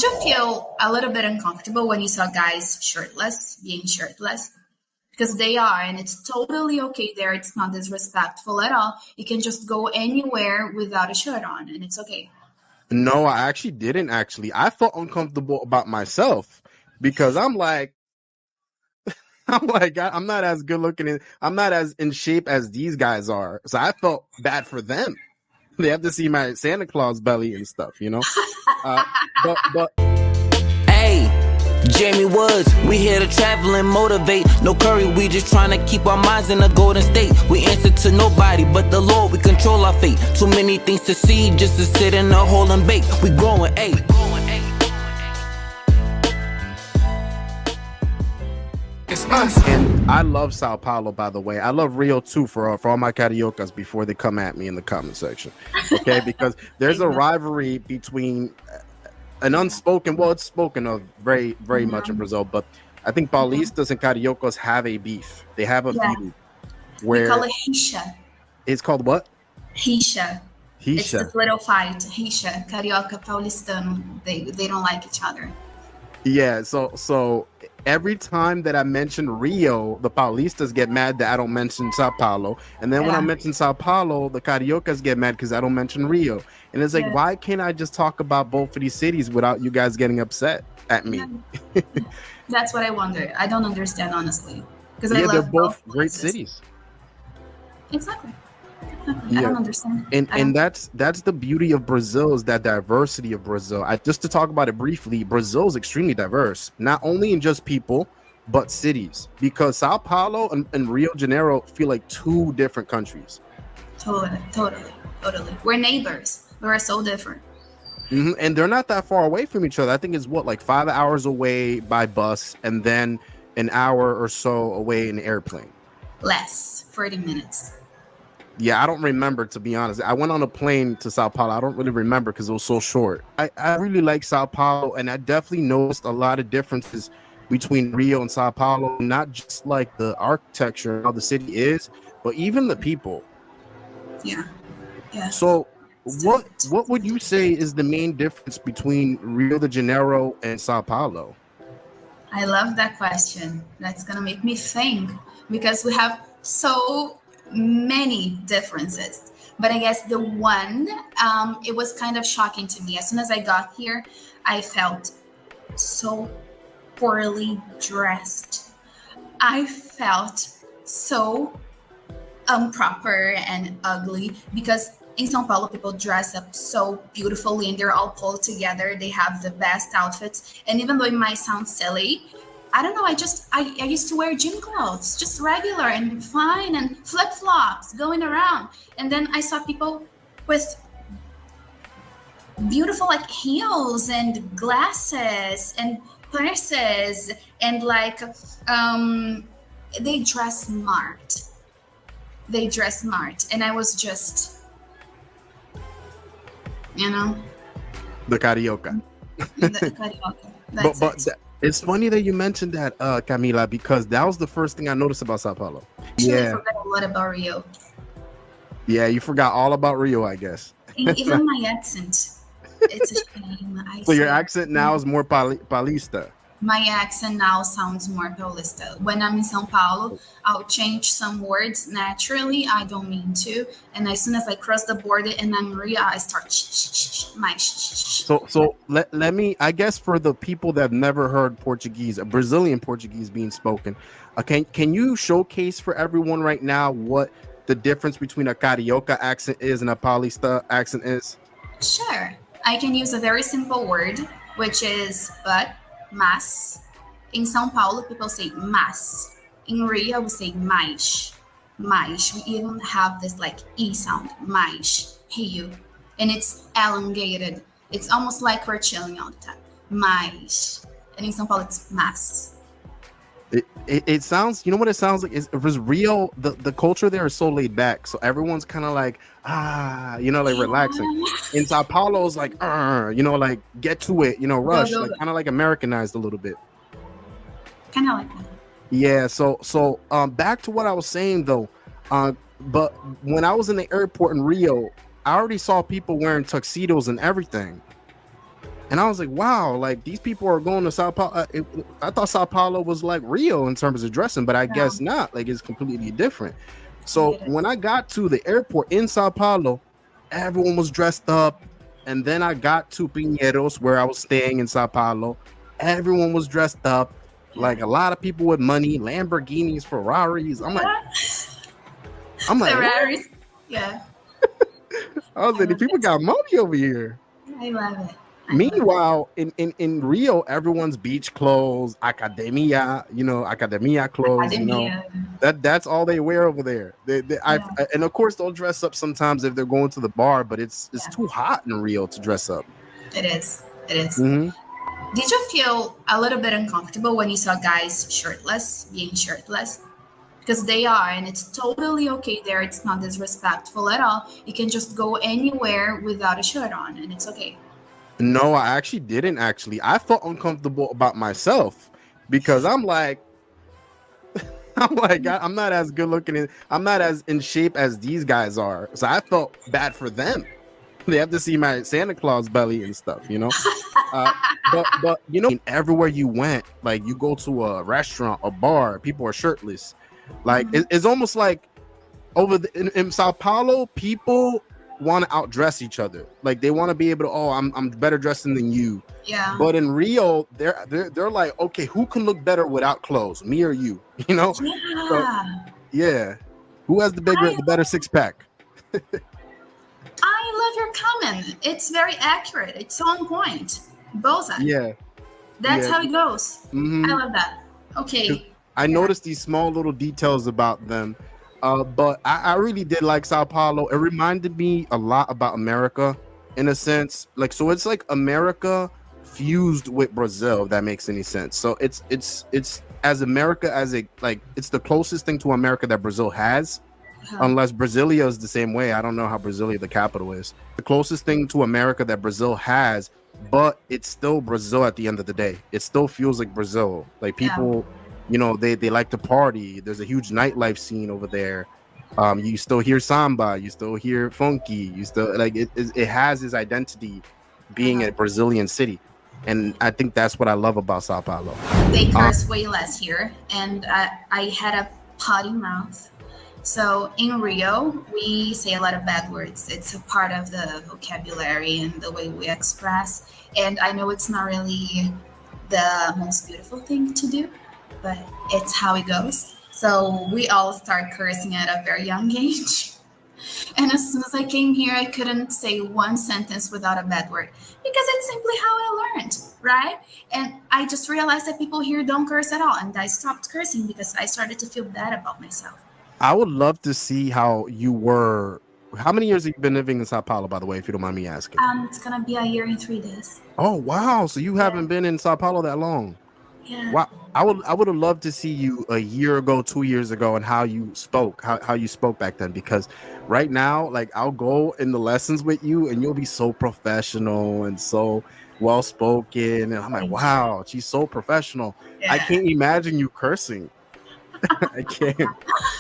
you feel a little bit uncomfortable when you saw guys being shirtless? Because they are, and it's totally okay there. It's not disrespectful at all. You can just go anywhere without a shirt on, and it's okay. No, I actually didn't. I felt uncomfortable about myself because I'm like, I'm not as good looking. I'm not as in shape as these guys are. So I felt bad for them. They have to see my Santa Claus belly and stuff, you know? But Hey, Jamie Woods, we here to travel and motivate. No curry, we just trying to keep our minds in a golden state. We answer to nobody but the Lord, we control our fate. Too many things to see just to sit in a hole and bake. We growing, ayy. It's us. And I love Sao Paulo, by the way. I love Rio too for all my cariocas before they come at me in the comment section. Okay, because there's a rivalry between an unspoken, well, it's spoken of very, very much in Brazil, but I think Paulistas and cariocas have a beef. They have a feud. Where we call it rixa. It's called what? Rixa. Rixa. It's this little fight. Rixa, carioca, paulistano. They don't like each other. Yeah, so every time that I mention Rio, the Paulistas get mad that I don't mention Sao Paulo. And then when I mention Sao Paulo, the Cariocas get mad because I don't mention Rio. And it's like, why can't I just talk about both of these cities without you guys getting upset at me? Yeah. That's what I wonder. I don't understand, honestly. Because I love they're both great places. cities. Exactly. I don't understand. And that's the beauty of Brazil, is that diversity of Brazil. Just to talk about it briefly, Brazil is extremely diverse, not only in just people, but cities. Because Sao Paulo and Rio de Janeiro feel like two different countries. Totally. We're neighbors. We're so different. And they're not that far away from each other. I think it's like 5 hours away by bus, and then an hour or so away in airplane. Less, 40 minutes. Yeah, I don't remember, to be honest. I went on a plane to Sao Paulo. I don't really remember because it was so short. I really like Sao Paulo, and I definitely noticed a lot of differences between Rio and Sao Paulo, not just like the architecture, how the city is, but even the people. Yeah. So what would you say is the main difference between Rio de Janeiro and Sao Paulo? I love that question. That's going to make me think, because we have so many differences. But I guess the one, it was kind of shocking to me. As soon as I got here, I felt so poorly dressed. I felt so improper and ugly, because in São Paulo, people dress up so beautifully and they're all pulled together. They have the best outfits. And even though it might sound silly, I don't know, I used to wear gym clothes, just regular and fine, and flip-flops going around. And then I saw people with beautiful like heels and glasses and purses, and like they dress smart. And I was just, the carioca. The carioca. That's it. It's funny that you mentioned that, Camila, because that was the first thing I noticed about Sao Paulo. Actually, I forgot a lot about Rio. Yeah, you forgot all about Rio, I guess. Even my accent. It's a shame. So your accent now is more Paulista. My accent now sounds more Paulista. When I'm in São Paulo, I'll change some words naturally. I don't mean to. And as soon as I cross the border and I'm Rio, I start So let me, I guess, for the people that have never heard Portuguese, a Brazilian Portuguese being spoken, can you showcase for everyone right now what the difference between a Carioca accent is and a Paulista accent is? Sure. I can use a very simple word, which is but. Mas. In São Paulo, people say mas. In Rio, we say mais. Mais. We even have this like E sound. Mais. Rio. And it's elongated. It's almost like we're chilling all the time. Mais. And in São Paulo, it's mas. It sounds, you know what it sounds like? It was Rio, the culture there is so laid back. So everyone's kind of like, like relaxing. In Sao Paulo, it's like, like get to it, rush, like kind of like Americanized a little bit. Kind of like that. Yeah. So back to what I was saying though. But when I was in the airport in Rio, I already saw people wearing tuxedos and everything. And I was like, wow, like these people are going to Sao Paulo. I thought Sao Paulo was like Rio in terms of dressing, but I guess not. Like it's completely different. So when I got to the airport in Sao Paulo, everyone was dressed up. And then I got to Pinheiros, where I was staying in Sao Paulo. Everyone was dressed up. Like a lot of people with money, Lamborghinis, Ferraris. I'm like, Ferraris. Yeah. I was like, the people got money over here. I love it. Meanwhile, in Rio, everyone's beach clothes, academia, academia clothes, that's all they wear over there. And of course they'll dress up sometimes if they're going to the bar, but it's too hot in Rio to dress up. It is. Mm-hmm. Did you feel a little bit uncomfortable when you saw guys being shirtless? Because they are, and it's totally okay there. It's not disrespectful at all. You can just go anywhere without a shirt on, and it's okay. No, I actually didn't. I felt uncomfortable about myself because I'm like, I'm not as good looking. I'm not as in shape as these guys are. So I felt bad for them. They have to see my Santa Claus belly and stuff, but everywhere you went, like you go to a restaurant, a bar, people are shirtless. Like it's almost like in Sao Paulo, people want to outdress each other. Like they want to be able to, I'm better dressing than you. Yeah. But in Rio, they're like, okay, who can look better without clothes, me or you? Yeah. So, yeah. Who has the better six pack? I love your comment. It's very accurate. It's on point. Bullseye. Yeah. That's how it goes. Mm-hmm. I love that. Okay. I noticed these small little details about them. But I really did like Sao Paulo. It reminded me a lot about America in a sense. Like, so it's like America fused with Brazil, if that makes any sense. So it's as America as it's the closest thing to America that Brazil has. Unless Brasilia is the same way. I don't know how Brasilia, the capital, is. The closest thing to America that Brazil has, but it's still Brazil at the end of the day. It still feels like Brazil. Like people, they like to party. There's a huge nightlife scene over there. You still hear samba. You still hear funky. You still it has its identity being a Brazilian city. And I think that's what I love about Sao Paulo. They curse way less here. And I had a potty mouth. So in Rio, we say a lot of bad words. It's a part of the vocabulary and the way we express. And I know it's not really the most beautiful thing to do, but it's how it goes. So we all start cursing at a very young age. And as soon as I came here, I couldn't say one sentence without a bad word because it's simply how I learned, right? And I just realized that people here don't curse at all. And I stopped cursing because I started to feel bad about myself. I would love to see how you were. How many years have you been living in Sao Paulo, by the way, if you don't mind me asking? It's going to be a year and 3 days. Oh, wow. So you haven't been in Sao Paulo that long. Yeah. Wow. I would have loved to see you a year ago, 2 years ago, and how you spoke, how you spoke back then. Because right now, like I'll go in the lessons with you and you'll be so professional and so well-spoken. And I'm like, wow, she's so professional. Yeah. I can't imagine you cursing. I can't.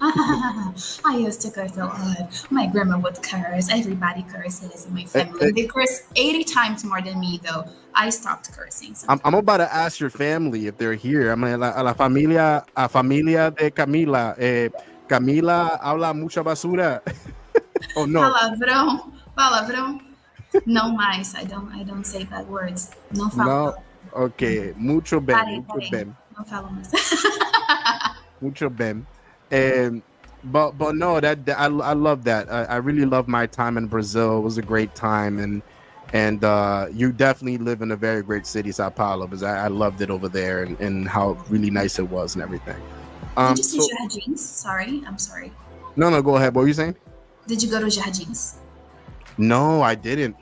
I used to curse a lot. My grandma would curse. Everybody curses in my family. They curse 80 times more than me, though. I stopped cursing. I'm about to ask your family if they're here. I mean, la familia de Camila. Camila habla mucha basura. Oh no. Palavrão. No mais. I don't say bad words. No falo. No. Okay. Mucho bem. Mucho bem. No falo mais. Mucho bem. But no, that I love that. I really love my time in Brazil. It was a great time, and you definitely live in a very great city, Sao Paulo, because I loved it over there and how really nice it was and everything. Did you see 𝐿𝐿𝐿𝐿𝐿𝐿𝐿? Sorry, I'm sorry. No, go ahead. What were you saying? Did you go to 𝐿𝐿𝐿𝐿𝐿? No, I didn't.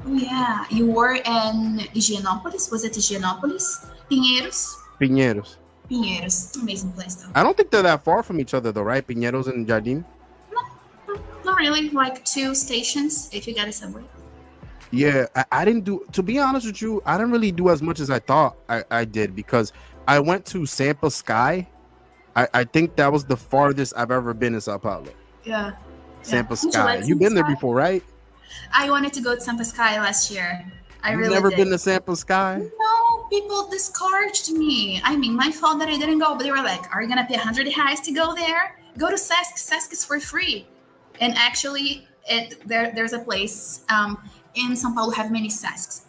Oh yeah, you were in Higienópolis. Was it Higienópolis? Pinheiros. Amazing place though. I don't think they're that far from each other though, right? Pinheiros and Jardim? No, not really. Like 2 stations if you got a subway. Yeah, I didn't do, to be honest with you, I didn't really do as much as I thought I did because I went to Sampa Sky. I think that was the farthest I've ever been in Sao Paulo. Yeah. Sampa Sky. You've been there before, right? I wanted to go to Sampa Sky last year. I You've really never did. been to 𝐶𝐶𝐭? No, people discouraged me. I mean, my fault that I didn't go, but they were like, are you gonna pay 100 reais to go there? Go to 𝐶𝐶𝐭. 𝐶𝐶 is for free. And actually, there's a place in São Paulo have many 𝐶𝐶,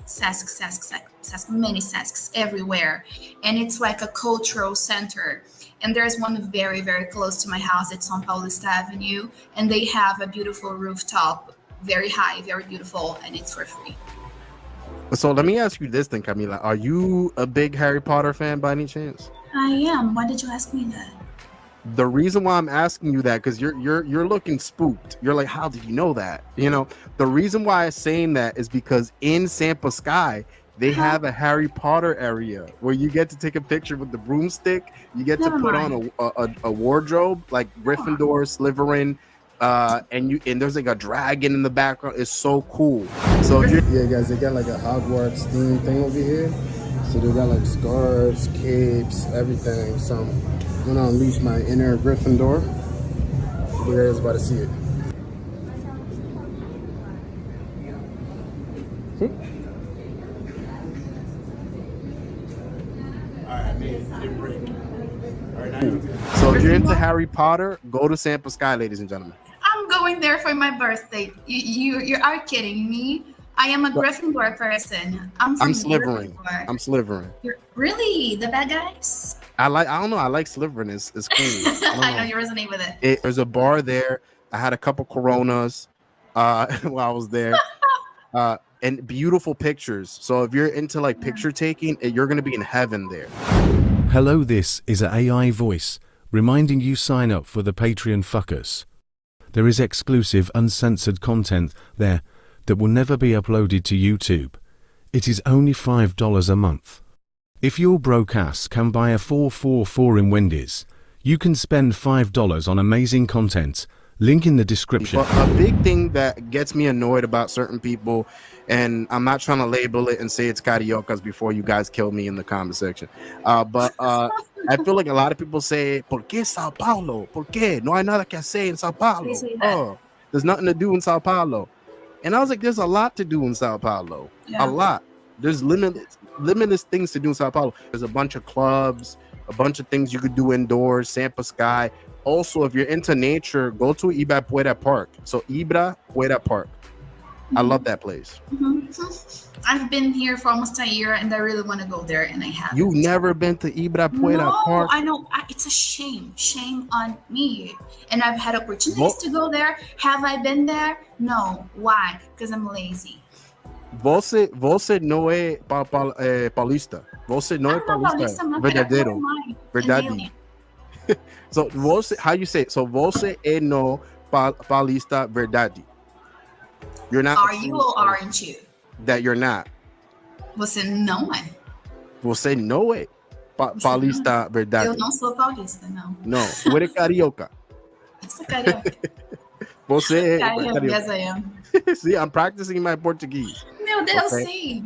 many 𝐶𝐶s everywhere. And it's like a cultural center. And there's one very, very close to my house at São Paulista Avenue. And they have a beautiful rooftop, very high, very beautiful, and it's for free. So let me ask you this then, Camila. Are you a big Harry Potter fan by any chance? I am. Why did you ask me that? The reason why I'm asking you that, because you're looking spooked. You're like, how did you know that? You know, the reason why I'm saying that is because in 𝐶𝐶 they have a Harry Potter area where you get to take a picture with the broomstick. You get to put on a wardrobe like Gryffindor, Slytherin, and there's like a dragon in the background. It's so cool. So yeah, guys, they got like a Hogwarts theme thing over here. So they got like scarves, capes, everything. So I'm gonna unleash my inner Gryffindor. You guys about to see it. So if you're into Harry Potter, go to 𝐶𝐶, ladies and gentlemen. I'm going there for my birthday. You are kidding me. I am a Gryffindor person. I'm Slytherin. Gryffindor. I'm Slytherin. Really? The bad guys? I don't know. I like Slytherin. It's cool. I know you resonate with it. There's a bar there. I had a couple Coronas while I was there. And beautiful pictures. So if you're into like picture taking, you're going to be in heaven there. Hello, this is an AI voice reminding you sign up for the Patreon fuckers. There is exclusive uncensored content there that will never be uploaded to YouTube. It is only $5 a month. If your broke ass can buy a 444 in Wendy's, you can spend $5 on amazing content. Link in the description. But a big thing that gets me annoyed about certain people, and I'm not trying to label it and say it's carioca's before you guys kill me in the comment section, but I feel like a lot of people say, ¿Por qué São Paulo? ¿Por qué? No hay nada que hacer en São Paulo. Oh, there's nothing to do in São Paulo. And I was like, there's a lot to do in São Paulo. A lot. There's limitless things to do in São Paulo. There's a bunch of clubs, a bunch of things you could do indoors, 𝐶𝐶. Also, if you're into nature, go to Ibirapuera Park. So Ibirapuera Park. I love that place. I've been here for almost a year and I really want to go there and I haven't. You've never been to Ibirapuera Park? I know. It's a shame. Shame on me. And I've had opportunities to go there. Have I been there? No. Why? Because I'm lazy. Você não é paulista. Você não é paulista. Verdadeiro. Verdade. So how you say it? So você é no paulista verdade. You're not. Are you or aren't you? That you're not. Você não é. Você não é paulista verdade. Eu não sou paulista, não. No, você é carioca. Eu sou carioca. Você é carioca. Yes, I am. See, I'm practicing my Portuguese. Meu Deus, sim.